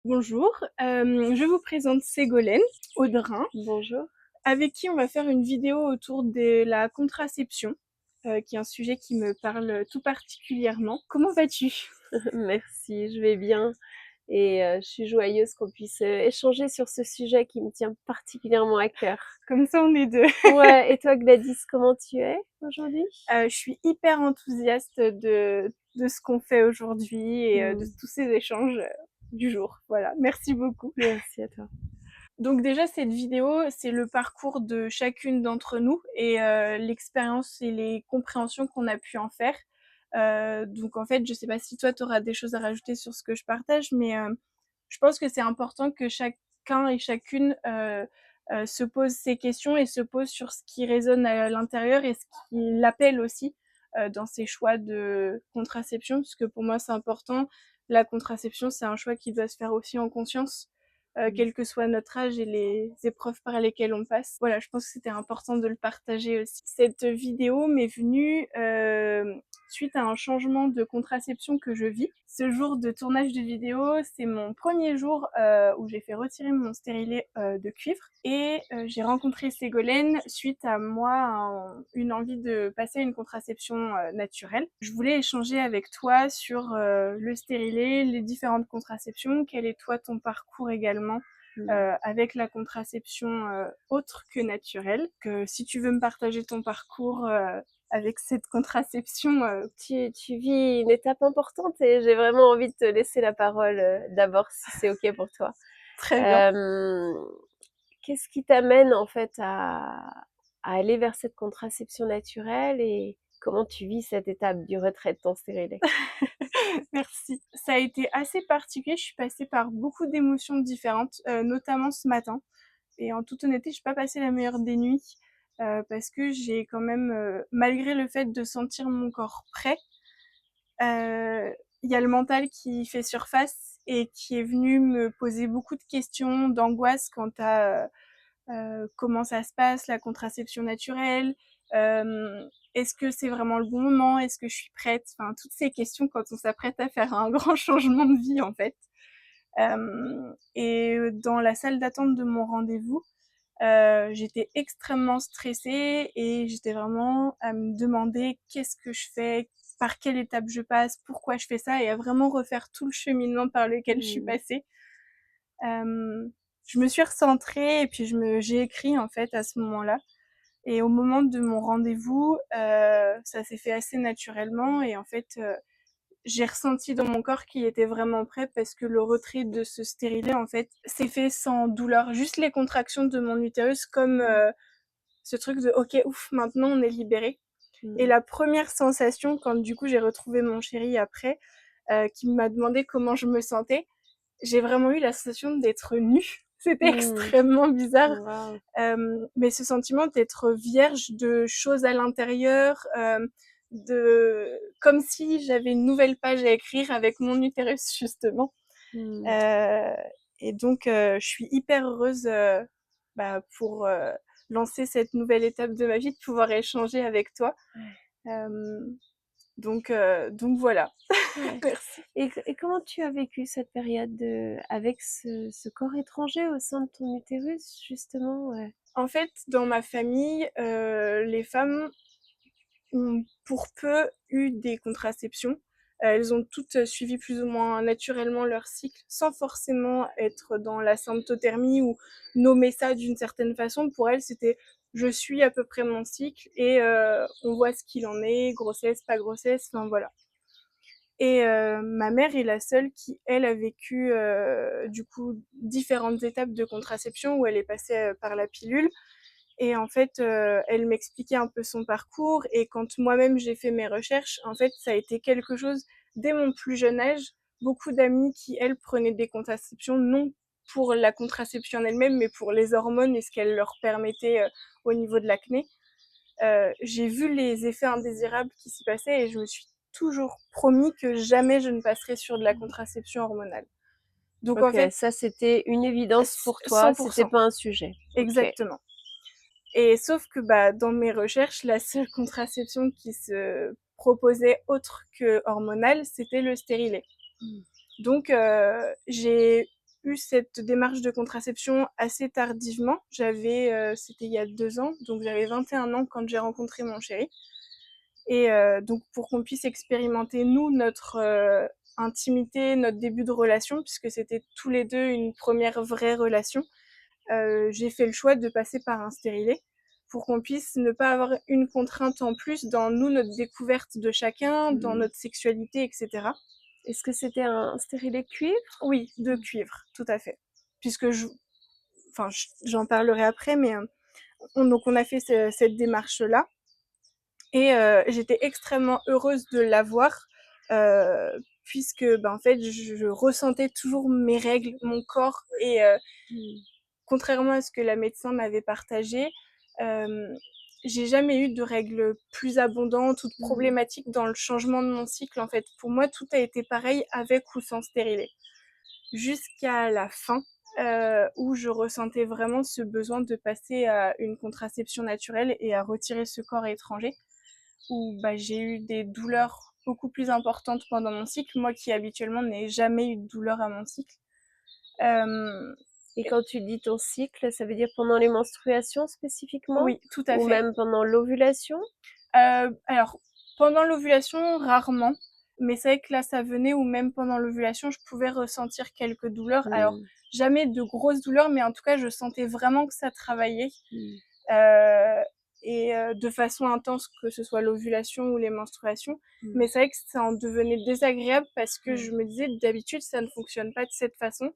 Bonjour, je vous présente Ségolène Audrin, Bonjour. avec qui on va faire une vidéo autour de la contraception, qui est un sujet qui me parle tout particulièrement. Comment vas-tu? Merci, je vais bien et je suis joyeuse qu'on puisse, échanger sur ce sujet qui me tient particulièrement à cœur. Comme ça on est deux. Ouais, et toi Gladys, comment tu es aujourd'hui? Je suis hyper enthousiaste de ce qu'on fait aujourd'hui et de Mmh. tous ces échanges du jour. Voilà, merci beaucoup. Merci à toi. Donc déjà cette vidéo, c'est le parcours de chacune d'entre nous et l'expérience et les compréhensions qu'on a pu en faire. Donc en fait, je sais pas si toi tu auras des choses à rajouter sur ce que je partage, mais je pense que c'est important que chacun et chacune se pose ces questions et se pose sur ce qui résonne à l'intérieur et ce qui l'appelle aussi dans ses choix de contraception, parce que pour moi c'est important. La contraception, c'est un choix qui doit se faire aussi en conscience, Mmh. quel que soit notre âge et les épreuves par lesquelles on passe. Voilà, je pense que c'était important de le partager aussi. Cette vidéo m'est venue suite à un changement de contraception que je vis. Ce jour de tournage de vidéo, c'est mon premier jour où j'ai fait retirer mon stérilet de cuivre et j'ai rencontré Ségolène suite à moi une envie de passer à une contraception naturelle. Je voulais échanger avec toi sur le stérilet, les différentes contraceptions, quel est toi ton parcours également Mmh. avec la contraception autre que naturelle. Que si tu veux me partager ton parcours avec cette contraception. Tu vis une étape importante et j'ai vraiment envie de te laisser la parole, d'abord si c'est OK pour toi. Très bien. Hem, Qu'est-ce qui t'amène en fait à aller vers cette contraception naturelle et comment tu vis cette étape du retrait de ton stérilet? Merci. Ça a été assez particulier. Je suis passée par beaucoup d'émotions différentes, notamment ce matin. Et en toute honnêteté, j'ai pas passé la meilleure des nuits parce que j'ai quand même, malgré le fait de sentir mon corps prêt, il y a le mental qui fait surface et qui est venu me poser beaucoup de questions, d'angoisse quant à comment ça se passe, la contraception naturelle, est-ce que c'est vraiment le bon moment, est-ce que je suis prête, enfin toutes ces questions quand on s'apprête à faire un grand changement de vie en fait. Et dans la salle d'attente de mon rendez-vous, j'étais extrêmement stressée et j'étais vraiment à me demander qu'est-ce que je fais, par quelle étape je passe, pourquoi je fais ça et à vraiment refaire tout le cheminement par lequel je suis Mmh. passée. Je me suis recentrée et puis j'ai écrit en fait à ce moment-là. Et au moment de mon rendez-vous, ça s'est fait assez naturellement et en fait, j'ai ressenti dans mon corps qu'il était vraiment prêt parce que le retrait de ce stérilet en fait s'est fait sans douleur, juste les contractions de mon utérus comme Mmh. ce truc de ok ouf maintenant on est libéré. Et Mmh. la première sensation quand du coup j'ai retrouvé mon chéri après, qui m'a demandé comment je me sentais, j'ai vraiment eu la sensation d'être nue. C'était Mmh. extrêmement bizarre, Waouh! mais ce sentiment d'être vierge de choses à l'intérieur, de comme si j'avais une nouvelle page à écrire avec mon utérus justement. Mmh. Euh, et donc, je suis hyper heureuse pour lancer cette nouvelle étape de ma vie, de pouvoir échanger avec toi. Ouais, Euh, donc voilà. ouais. Merci. Et comment tu as vécu cette période avec ce corps étranger au sein de ton utérus justement? Ouais. En fait, dans ma famille, les femmes ont pour peu eu des contraceptions. Elles ont toutes suivi plus ou moins naturellement leur cycle, sans forcément être dans la symptothermie ou nommer ça d'une certaine façon. Pour elles, c'était je suis à peu près mon cycle et on voit ce qu'il en est, grossesse, pas grossesse, enfin voilà. Et ma mère est la seule qui, elle, a vécu du coup différentes étapes de contraception où elle est passée par la pilule. Et en fait, elle m'expliquait un peu son parcours. Et quand moi-même j'ai fait mes recherches, en fait, ça a été quelque chose dès mon plus jeune âge. Beaucoup d'amis qui, elles, prenaient des contraceptions, non pour la contraception en elle-même, mais pour les hormones et ce qu'elle leur permettait au niveau de l'acné. J'ai vu les effets indésirables qui s'y passaient et je me suis toujours promis que jamais je ne passerai sur de la contraception hormonale. Donc en OK, fait, ça c'était une évidence pour toi, c'était 100%, pas un sujet. OK. exactement. Et sauf que bah, dans mes recherches, la seule contraception qui se proposait autre que hormonale, c'était le stérilet. Mmh. Donc j'ai eu cette démarche de contraception assez tardivement. C'était il y a 2 ans, donc j'avais 21 ans quand j'ai rencontré mon chéri. Et donc pour qu'on puisse expérimenter, nous, notre intimité, notre début de relation, puisque c'était tous les deux une première vraie relation, j'ai fait le choix de passer par un stérilet pour qu'on puisse ne pas avoir une contrainte en plus dans nous, notre découverte de chacun, dans notre sexualité, etc. Est-ce que c'était un stérilet cuivre? Oui, de cuivre, tout à fait. Puisque j'en parlerai après, mais donc on a fait cette démarche-là. Et j'étais extrêmement heureuse de l'avoir, puisque en fait, je ressentais toujours mes règles, mon corps. Et contrairement à ce que la médecin m'avait partagé, j'ai jamais eu de règles plus abondantes ou de problématiques dans le changement de mon cycle. En fait, pour moi, tout a été pareil avec ou sans stérilet. Jusqu'à la fin, où je ressentais vraiment ce besoin de passer à une contraception naturelle et à retirer ce corps étranger, où j'ai eu des douleurs beaucoup plus importantes pendant mon cycle, moi qui habituellement n'ai jamais eu de douleur à mon cycle. Et quand tu dis ton cycle, ça veut dire pendant les menstruations spécifiquement? Oui, tout à Ou fait. même pendant l'ovulation? Alors, pendant l'ovulation, rarement. Mais c'est vrai que là, ça venait, ou même pendant l'ovulation, je pouvais ressentir quelques douleurs. Alors, jamais de grosses douleurs, mais en tout cas, je sentais vraiment que ça travaillait. De façon intense, que ce soit l'ovulation ou les menstruations. Mais c'est vrai que ça en devenait désagréable parce que je me disais, d'habitude, ça ne fonctionne pas de cette façon.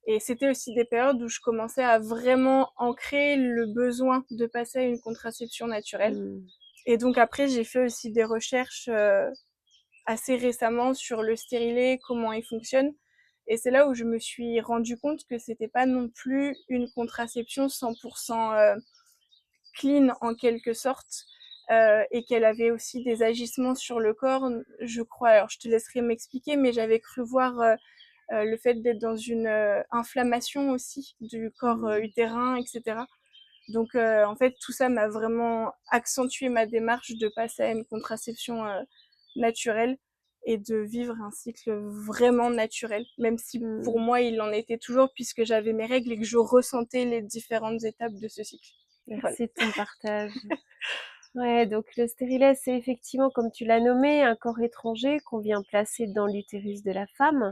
Et c'était aussi des périodes où je commençais à vraiment ancrer le besoin de passer à une contraception naturelle. Et donc après, j'ai fait aussi des recherches assez récemment sur le stérilet, comment il fonctionne. Et c'est là où je me suis rendu compte que c'était pas non plus une contraception 100% clean en quelque sorte, et qu'elle avait aussi des agissements sur le corps, je crois. Alors je te laisserai m'expliquer, mais j'avais cru voir le fait d'être dans une inflammation aussi du corps utérin, etc. Donc en fait, tout ça m'a vraiment accentué ma démarche de passer à une contraception naturelle et de vivre un cycle vraiment naturel, même si pour moi il en était toujours, puisque j'avais mes règles et que je ressentais les différentes étapes de ce cycle. Voilà. Merci de ton partage. Ouais, donc le stérilet, c'est effectivement, comme tu l'as nommé, un corps étranger qu'on vient placer dans l'utérus de la femme,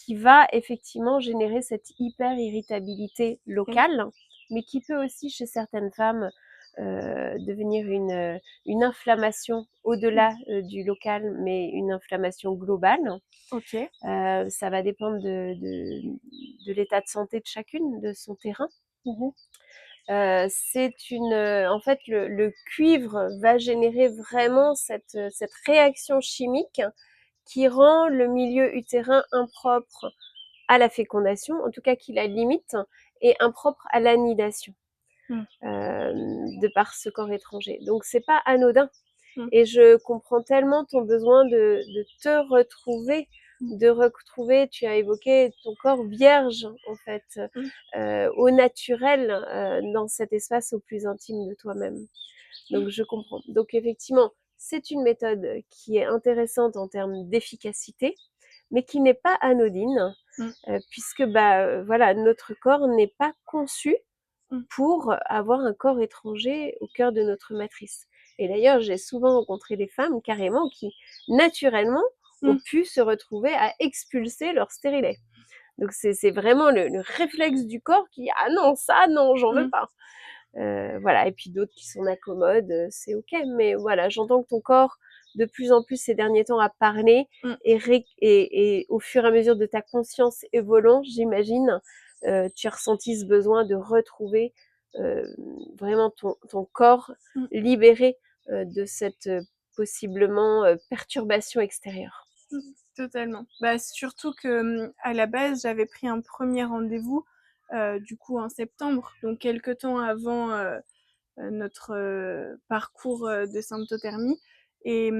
qui va effectivement générer cette hyper-irritabilité locale, mais qui peut aussi, chez certaines femmes, devenir une inflammation au-delà du local, mais une inflammation globale. Ok. Ça va dépendre de l'état de santé de chacune, de son terrain. En fait, le cuivre va générer vraiment cette réaction chimique qui rend le milieu utérin impropre à la fécondation, en tout cas qui la limite, et impropre à l'anidation, de par ce corps étranger. Donc c'est pas anodin. Et je comprends tellement ton besoin de te retrouver, tu as évoqué ton corps vierge, en fait, au naturel, dans cet espace au plus intime de toi-même. Donc je comprends. Donc effectivement, c'est une méthode qui est intéressante en termes d'efficacité, mais qui n'est pas anodine, puisque voilà, notre corps n'est pas conçu pour avoir un corps étranger au cœur de notre matrice. Et d'ailleurs, j'ai souvent rencontré des femmes carrément qui, naturellement, ont pu se retrouver à expulser leur stérilet. Donc c'est vraiment le réflexe du corps qui « Ah non, ça, non, j'en veux pas ». Voilà, et puis d'autres qui s'en accommodent, c'est ok. Mais voilà, j'entends que ton corps, de plus en plus ces derniers temps, a parlé, et au fur et à mesure de ta conscience évoluant, j'imagine, tu as ressenti ce besoin de retrouver vraiment ton corps libéré de cette possiblement perturbation extérieure. Totalement. Surtout que à la base, j'avais pris un premier rendez-vous du coup en septembre, donc quelques temps avant notre parcours de symptothermie. Et,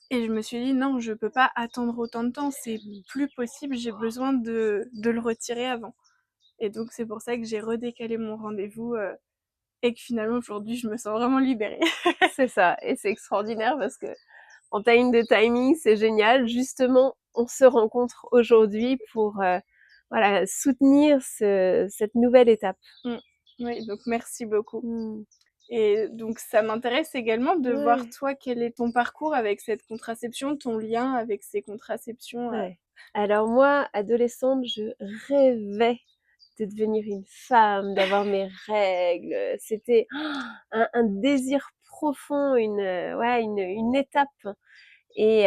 et je me suis dit non, je peux pas attendre autant de temps, c'est plus possible, j'ai besoin de le retirer avant. Et donc c'est pour ça que j'ai redécalé mon rendez-vous et que finalement aujourd'hui je me sens vraiment libérée. C'est ça, et c'est extraordinaire parce que en termes de timing, c'est génial. Justement, on se rencontre aujourd'hui pour voilà, soutenir cette nouvelle étape. Mmh. Oui, donc merci beaucoup. Mmh. Et donc ça m'intéresse également de voir Ouais, toi quel est ton parcours avec cette contraception, ton lien avec ces contraceptions. ouais. Alors moi, adolescente, je rêvais de devenir une femme, d'avoir mes règles. C'était un désir profond, ouais, une étape. Et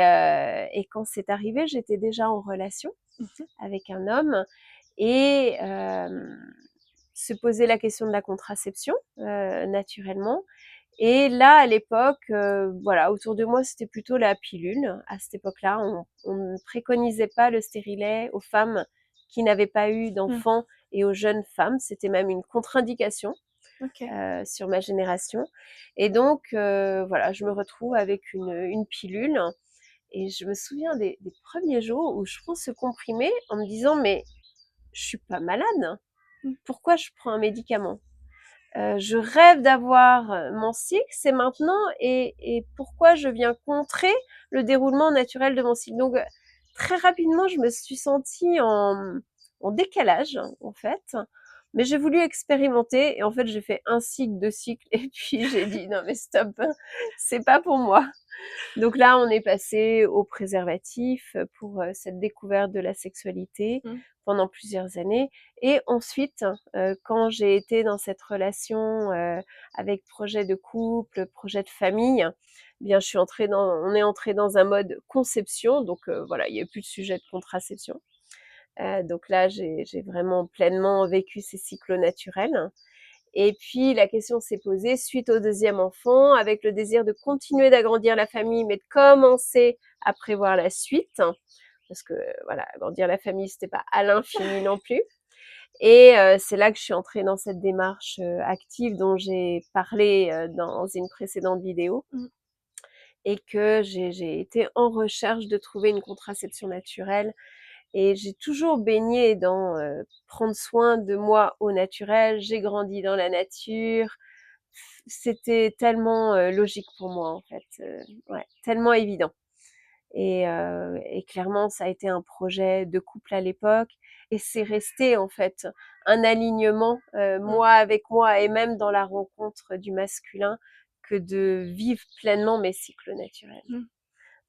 quand c'est arrivé, j'étais déjà en relation Mmh. avec un homme et se poser la question de la contraception naturellement. Et là, à l'époque, voilà, autour de moi, c'était plutôt la pilule. À cette époque-là, on ne préconisait pas le stérilet aux femmes qui n'avaient pas eu Mmh. d'enfants et aux jeunes femmes. C'était même une contre-indication OK. sur ma génération. Et donc, voilà, je me retrouve avec une pilule. Et je me souviens des premiers jours où je prends ce comprimé en me disant, mais je suis pas malade. Mmh. Pourquoi je prends un médicament? Je rêve d'avoir mon cycle, c'est maintenant, et pourquoi je viens contrer le déroulement naturel de mon cycle? Donc, très rapidement, je me suis sentie en décalage, en fait. Mais j'ai voulu expérimenter et en fait, j'ai fait un cycle, deux cycles et puis j'ai dit non mais stop, c'est pas pour moi. Donc là, on est passé au préservatif pour cette découverte de la sexualité Mmh. pendant plusieurs années. Et ensuite, quand j'ai été dans cette relation avec projet de couple, projet de famille, eh bien, on est entré dans un mode conception. Donc voilà, il n'y a plus de sujet de contraception. Donc là, j'ai vraiment pleinement vécu ces cycles naturels. Et puis la question s'est posée suite au deuxième enfant, avec le désir de continuer d'agrandir la famille, mais de commencer à prévoir la suite, parce que voilà, agrandir la famille, c'était pas à l'infini non plus. Et c'est là que je suis entrée dans cette démarche active dont j'ai parlé dans une précédente vidéo, Mmh. et que j'ai été en recherche de trouver une contraception naturelle. Et j'ai toujours baigné dans prendre soin de moi au naturel. J'ai grandi dans la nature. C'était tellement logique pour moi en fait, ouais, tellement évident. Et clairement, ça a été un projet de couple à l'époque, et c'est resté en fait un alignement, Mmh. moi avec moi, et même dans la rencontre du masculin, que de vivre pleinement mes cycles naturels. Mmh.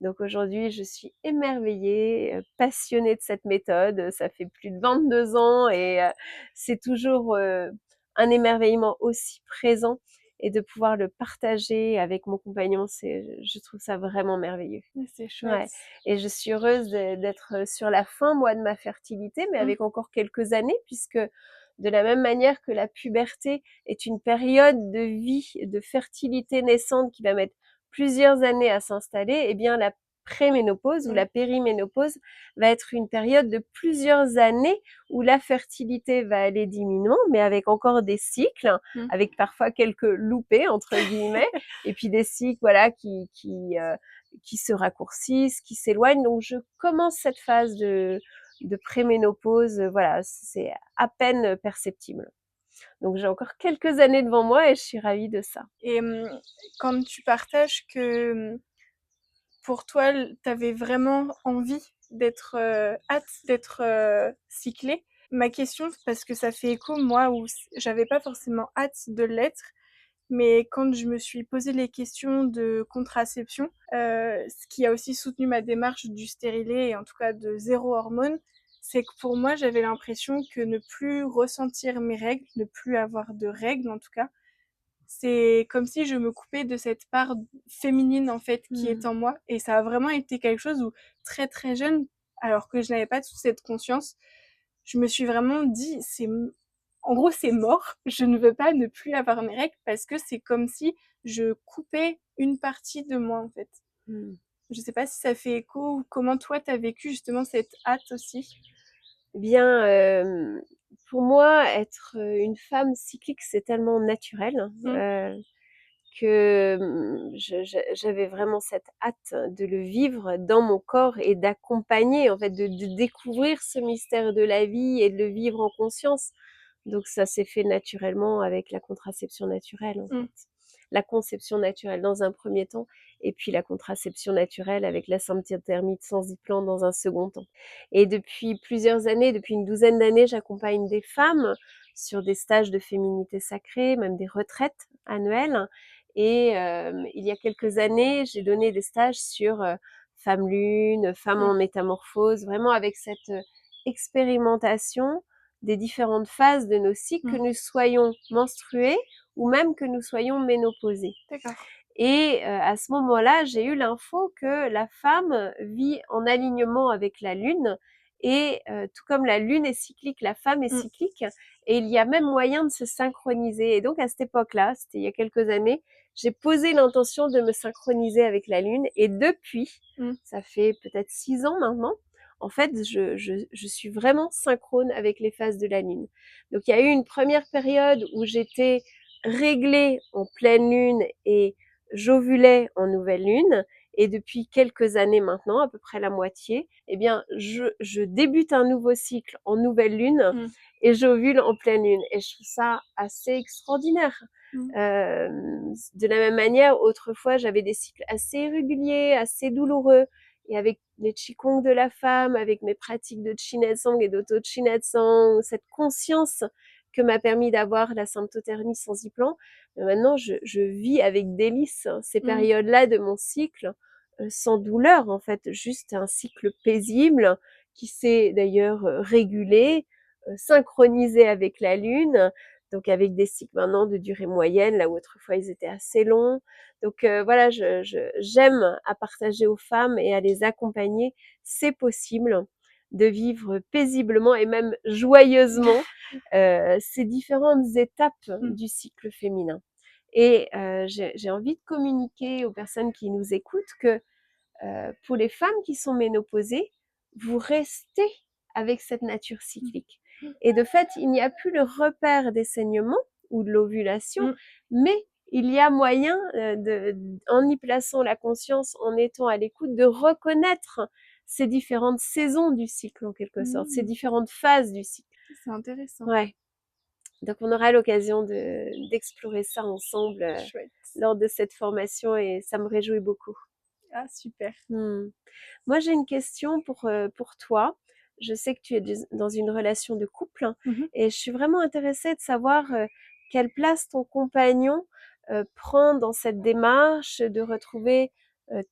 Donc aujourd'hui, je suis émerveillée, passionnée de cette méthode. Ça fait plus de 22 ans et c'est toujours un émerveillement aussi présent, et de pouvoir le partager avec mon compagnon, je trouve ça vraiment merveilleux. C'est Ouais, chouette. et je suis heureuse d'être sur la fin, moi, de ma fertilité, mais Mmh. avec encore quelques années, puisque de la même manière que la puberté est une période de vie, de fertilité naissante qui va mettre plusieurs années à s'installer, eh bien la préménopause ou Mmh. la périménopause va être une période de plusieurs années où la fertilité va aller diminuant, mais avec encore des cycles, Mmh. avec parfois quelques loupés entre guillemets, et puis des cycles voilà qui se raccourcissent, qui s'éloignent. Donc je commence cette phase de préménopause, voilà, c'est à peine perceptible. Donc j'ai encore quelques années devant moi et je suis ravie de ça. Et quand tu partages que, pour toi, tu avais vraiment envie d'être, hâte d'être, cyclée, ma question, parce que ça fait écho, moi, où j'avais pas forcément hâte de l'être, mais quand je me suis posé les questions de contraception, ce qui a aussi soutenu ma démarche du stérilet et en tout cas de zéro hormone, c'est que pour moi, j'avais l'impression que ne plus ressentir mes règles, ne plus avoir de règles en tout cas, c'est comme si je me coupais de cette part féminine en fait qui est Mmh. en moi, et ça a vraiment été quelque chose où très très jeune, alors que je n'avais pas toute cette conscience, je me suis vraiment dit c'est en gros c'est mort, je ne veux pas ne plus avoir mes règles parce que c'est comme si je coupais une partie de moi en fait. Mmh. Je sais pas si ça fait écho ou comment toi t'as vécu justement cette hâte aussi. Eh bien, pour moi, être une femme cyclique, c'est tellement naturel, Mmh. que j'avais vraiment cette hâte de le vivre dans mon corps et d'accompagner, en fait, de découvrir ce mystère de la vie et de le vivre en conscience. Donc ça s'est fait naturellement avec la contraception naturelle, en Mmh. fait. La conception naturelle dans un premier temps, et puis la contraception naturelle avec la symptothermie sans implant dans un second temps. Et depuis plusieurs années, depuis une douzaine d'années, j'accompagne des femmes sur des stages de féminité sacrée, même des retraites annuelles. Et il y a quelques années, j'ai donné des stages sur femme lune, femme en Mmh. métamorphose, vraiment avec cette expérimentation des différentes phases de nos cycles, que Mmh. nous soyons menstruées ou même que nous soyons ménopausées. D'accord. Et à ce moment-là, j'ai eu l'info que la femme vit en alignement avec la lune et tout comme la lune est cyclique, la femme est Mmh. cyclique et il y a même moyen de se synchroniser. Et donc à cette époque-là, c'était il y a quelques années, j'ai posé l'intention de me synchroniser avec la lune et depuis, Mmh. ça fait peut-être 6 ans maintenant, en fait, je suis vraiment synchrone avec les phases de la lune. Donc il y a eu une première période où j'étais réglée en pleine lune et j'ovulais en nouvelle lune et depuis quelques années maintenant, à peu près la moitié, eh bien, je débute un nouveau cycle en nouvelle lune Mmh. et j'ovule en pleine lune. Et je trouve ça assez extraordinaire. Mmh. De la même manière, autrefois, j'avais des cycles assez irréguliers, assez douloureux. Et avec les qigong de la femme, avec mes pratiques de Qinetsong et d'auto Qinetsong, cette conscience que m'a permis d'avoir la symptothermie sans implant, maintenant, je vis avec délice ces Mmh. périodes-là de mon cycle, sans douleur, en fait, juste un cycle paisible qui s'est d'ailleurs régulé, synchronisé avec la lune, donc avec des cycles maintenant de durée moyenne, là où autrefois ils étaient assez longs. Donc voilà, j'aime à partager aux femmes et à les accompagner. C'est possible de vivre paisiblement et même joyeusement ces différentes étapes Mmh. du cycle féminin. Et j'ai envie de communiquer aux personnes qui nous écoutent que pour les femmes qui sont ménopausées, vous restez avec cette nature cyclique. Mmh. Et de fait, il n'y a plus le repère des saignements ou de l'ovulation, Mmh. mais il y a moyen, en y plaçant la conscience, en étant à l'écoute, de reconnaître ces différentes saisons du cycle, en quelque sorte, ces Mmh. différentes phases du cycle. C'est intéressant. Ouais. Donc on aura l'occasion d'explorer ça ensemble Chouette. lors de cette formation et ça me réjouit beaucoup. Ah super. Mmh. Moi, j'ai une question pour toi. Je sais que tu es dans une relation de couple Mmh mh. et je suis vraiment intéressée de savoir quelle place ton compagnon prend dans cette démarche de retrouver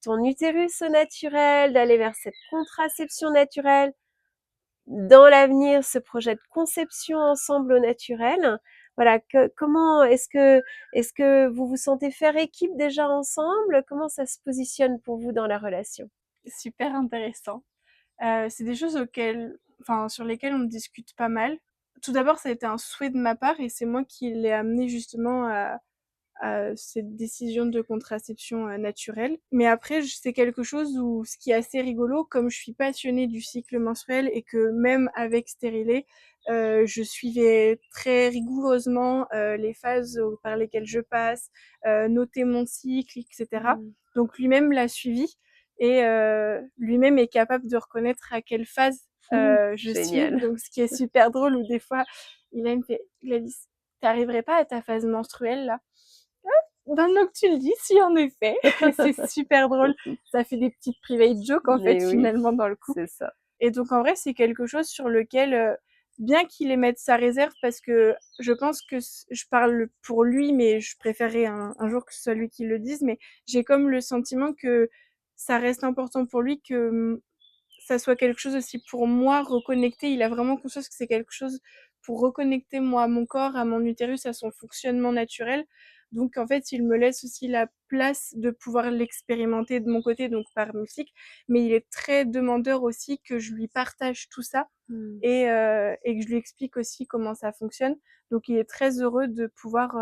ton utérus au naturel, d'aller vers cette contraception naturelle, dans l'avenir, ce projet de conception ensemble au naturel. Voilà, comment est-ce que vous vous sentez faire équipe déjà ensemble? Comment ça se positionne pour vous dans la relation? Super intéressant. C'est des choses sur lesquelles on discute pas mal. Tout d'abord, ça a été un souhait de ma part et c'est moi qui l'ai amené justement à cette décision de contraception, naturelle. Mais après, c'est quelque chose où ce qui est assez rigolo, comme je suis passionnée du cycle menstruel et que même avec stérilet, je suivais très rigoureusement, les phases par lesquelles je passe, noter mon cycle et cetera. Mmh. Donc lui-même l'a suivi et lui-même est capable de reconnaître à quelle phase, je suis. Génial. Donc ce qui est super drôle, où des fois, il me fait: «Gladys, tu arriverais pas à ta phase menstruelle là?» Maintenant que tu le dis, si en effet, et c'est super drôle. Ça fait des petites private jokes en fait Mais oui, finalement dans le couple. c'est ça. Et donc en vrai, c'est quelque chose sur lequel, bien qu'il émette sa réserve, parce que je pense que je parle pour lui, mais je préférerais un jour que ce soit lui qui le dise, mais j'ai comme le sentiment que ça reste important pour lui que, ça soit quelque chose aussi pour moi, reconnecter. Il a vraiment conscience que c'est quelque chose pour reconnecter moi à mon corps, à mon utérus, à son fonctionnement naturel. Donc en fait, il me laisse aussi la place de pouvoir l'expérimenter de mon côté, donc par musique. Mais il est très demandeur aussi que je lui partage tout ça Mmh. et que je lui explique aussi comment ça fonctionne. Donc il est très heureux de pouvoir,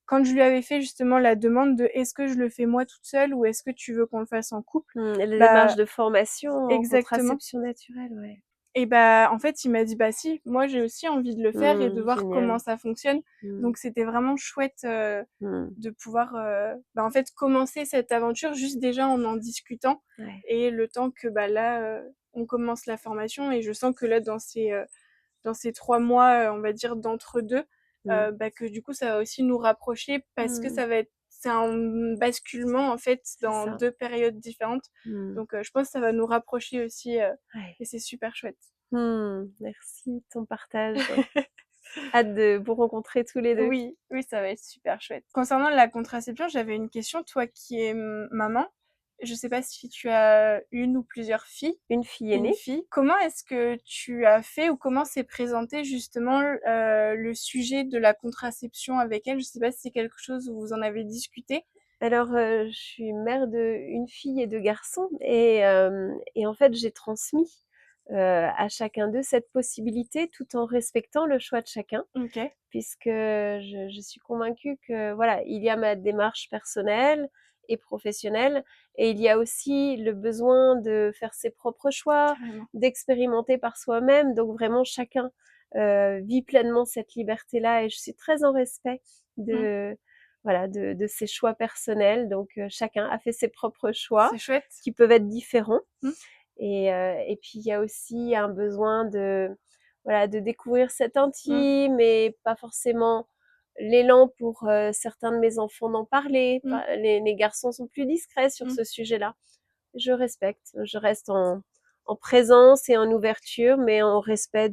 quand je lui avais fait justement la demande de: «Est-ce que je le fais moi toute seule ou est-ce que tu veux qu'on le fasse en couple?» Mmh, et les démarches bah de formation en exactement. contraception naturelle, ouais. Et bah, en fait, il m'a dit: «Bah si, moi j'ai aussi envie de le faire et de voir comment Génial. ça fonctionne». Mmh. Donc c'était vraiment chouette, Mmh. de pouvoir, en fait, commencer cette aventure juste déjà en discutant Ouais. et le temps que, bah, là, on commence la formation et je sens que là, dans ces 3 mois, on va dire d'entre-deux, Mmh. bah, que du coup, ça va aussi nous rapprocher parce que Mmh. ça va être c'est un basculement, en fait, C'est dans ça. 2 périodes différentes. Mmh. Donc je pense que ça va nous rapprocher aussi, Ouais. et c'est super chouette. Merci de ton partage. Hâte de vous rencontrer tous les 2. Oui, oui, ça va être super chouette. Concernant la contraception, j'avais une question. Toi qui es maman, je sais pas si tu as une ou plusieurs filles. Une fille Une aînée. fille. Comment est-ce que tu as fait ou comment s'est présenté justement le sujet de la contraception avec elle? Je sais pas si c'est quelque chose où vous en avez discuté. Alors, je suis mère d'1 fille et 2 garçons et en fait, j'ai transmis, à chacun d'eux cette possibilité tout en respectant le choix de chacun. OK. Puisque je suis convaincue que voilà, il y a ma démarche personnelle et professionnelle et il y a aussi le besoin de faire ses propres choix, Carrément. d'expérimenter par soi-même. Donc vraiment chacun, vit pleinement cette liberté-là et je suis très en respect Mmh. de voilà, de ses choix personnels. Donc chacun a fait ses propres choix C'est chouette. qui peuvent être différents Mmh. et puis il y a aussi un besoin de voilà, de découvrir cet Mmh. intime et pas forcément l'élan pour, certains de mes enfants d'en parler. Mmh. Pas les garçons sont plus discrets sur Mmh. ce sujet-là. Je respecte, je reste en présence et en ouverture, mais en respect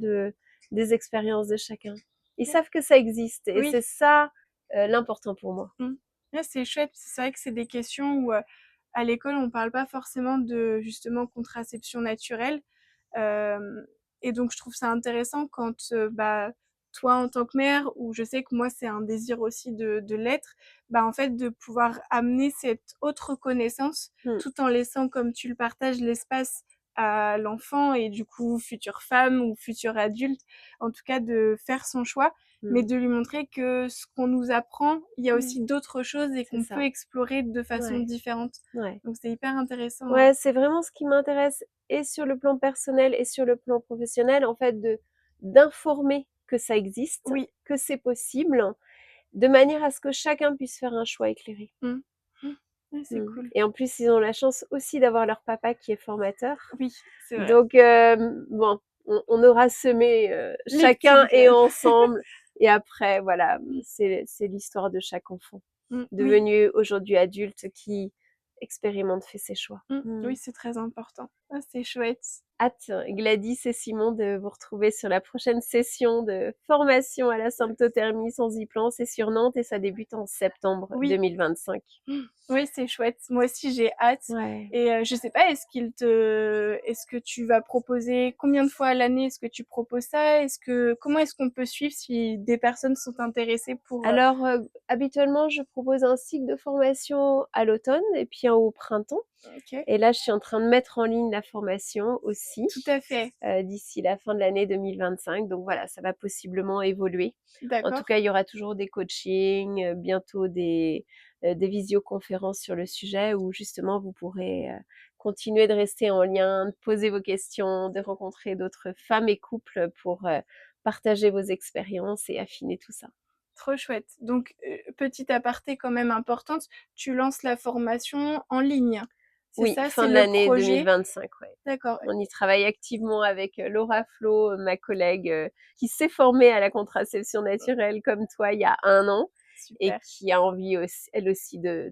des expériences de chacun. Ils OK. savent que ça existe et Oui. c'est ça, l'important pour moi. Mmh. Ouais, c'est chouette. C'est vrai que c'est des questions où, à l'école, on parle pas forcément de, justement, contraception naturelle. Hem et donc je trouve ça intéressant quand, bah, toi, en tant que mère, ou je sais que moi, c'est un désir aussi de l'être, bah, en fait, de pouvoir amener cette autre connaissance, Mmh, tout en laissant, comme tu le partages, l'espace à l'enfant et du coup, future femme ou futur adulte, en tout cas de faire son choix, mais mmh, de lui montrer que ce qu'on nous apprend, il y a mmh, aussi d'autres choses et c'est qu'on peut ça. explorer de façon Ouais, différente. ouais. Donc c'est hyper intéressant, Ouais, c'est vraiment ce qui m'intéresse et sur le plan personnel et sur le plan professionnel, en fait, de d'informer que ça existe, oui. que c'est possible, de manière à ce que chacun puisse faire un choix éclairé. Mmh. Mmh. Ouais, c'est Mmh cool. et en plus, ils ont la chance aussi d'avoir leur papa qui est formateur. Oui, c'est vrai. Donc bon, on aura semé, Les petites chacun et graines. ensemble et après voilà, c'est l'histoire de chaque enfant, Oui. devenu aujourd'hui adulte qui expérimente, fait ses choix. Oui, c'est très important. Ah, c'est chouette. Hâte, Gladys et Simon, de vous retrouver sur la prochaine session de formation à la symptothermie sans y-plan. C'est sur Nantes et ça débute en septembre Oui. 2025. Oui, c'est chouette. Moi aussi, j'ai hâte Ouais. et je sais pas, est-ce que tu vas proposer combien de fois à l'année est-ce que tu proposes ça? Comment est-ce qu'on peut suivre si des personnes sont intéressées pour, Alors, habituellement, je propose un cycle de formation à l'automne et puis un au printemps OK, et là, je suis en train de mettre en ligne la formation tout aussi, à fait. d'ici la fin de l'année 2025. Donc voilà, ça va possiblement évoluer. En tout D'accord. cas, il y aura toujours des coachings, bientôt des visioconférences sur le sujet où justement vous pourrez, continuer de rester en lien, de poser vos questions, de rencontrer d'autres femmes et couples pour, partager vos expériences et affiner tout ça. Trop chouette. Donc, petite aparté quand même importante, tu lances la formation en ligne? C'est Oui, ça? fin C'est de le l'année projet? 2025, ouais. D'accord, On y travaille activement avec, Laura Flo, ma collègue, qui s'est formée à la contraception naturelle comme toi il y a 1 an et super. qui a envie aussi elle aussi de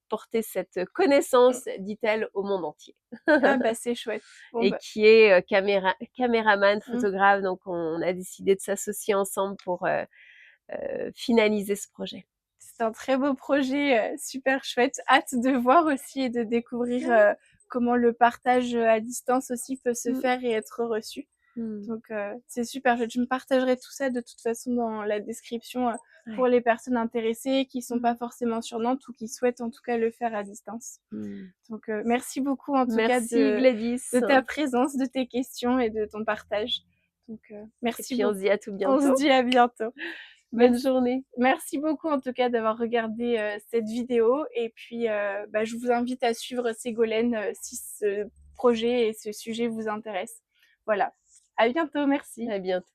porter cette connaissance, dit-elle, au monde entier. Ah bah, c'est chouette. Bon Et bah, qui est, caméraman, mmh, photographe, donc on a décidé de s'associer ensemble pour, finaliser ce projet. c'est un très beau projet, super chouette. Hâte de voir aussi et de découvrir, Ouais. comment le partage, à distance aussi peut se Mmh. faire et être reçu. Mmh. Donc c'est super chouette. Je me partagerai tout ça de toute façon dans la description, pour Ouais. les personnes intéressées qui sont pas Mmh. forcément sur Nantes ou qui souhaitent en tout cas le faire à distance. Mmh. Donc merci beaucoup en tout cas Merci de Gladys ta présence, de tes questions et de ton partage. Donc et merci puis on se beaucoup. dit à tout On se bientôt. dit à bientôt. Bonne Merci. journée. Merci beaucoup en tout cas d'avoir regardé, cette vidéo et puis, bah, je vous invite à suivre Ségolène, si ce projet et ce sujet vous intéresse. Voilà. À bientôt, merci. À bientôt.